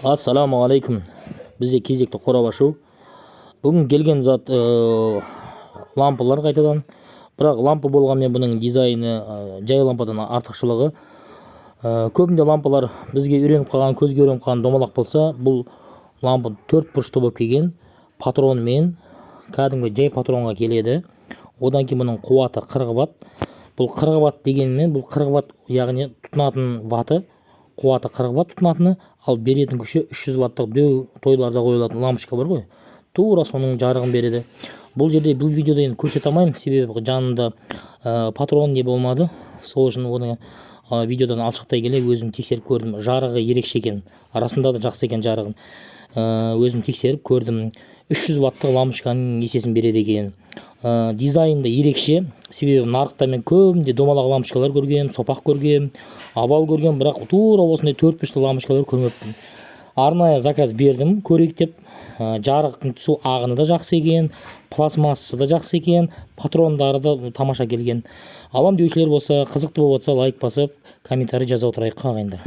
Ассаламу алейкум. Бізде кезекті қорап ашу. Бүгін келген зат лампалар қайтадан. Бірақ лампа болғанмен бұның дизайны жай лампадан артықшылығы. Көбінде лампалар бізге үйреніп қалған, көзге үйреніп қалған домалақ болса, бұл лампа 4 бұрышты болып келген, патронмен, кәдімгі жай патронға келеді. Одан кейін бұның қуаты 40 ватт. Бұл 40 ватт дегенмен, бұл 40 ватт, яғни тұтынатын ваты, қуаты 40 ватт тұтынатыны, ал беретін күші 300 ваттық дөу тойларда қойылатын лампочка бар ғой. Тура соның жарығын береді. Бұл жерде бұл видеода енді көрсете алмаймын, себебі жанында патрон не болмады. Сол үшін оны видеодан алшақтай келе өзім тексеріп көрдім. Жарығы ерекше екен, арасында да жақсы екен жарығын. Өзім тексеріп көрдім. 300 ваттық лампочканың есесін береді екен. Дизайнда ерекше, себебі нарықта мен көбінде домалақ лампочкалар көргем, сопақ көргем, овал көргем, бірақ тура осындай 4 бұрышты лампочкалар көрмеппін. Арнайы заказ бердім, көрейік деп. Жарықтың түсу ағыны да жақсы екен, пластмассасы да жақсы екен, патрондары да тамаша келген. Алам деушілер болса, қызықты болып жатса, лайк басып, комментарий жаза отырайық ағайындар.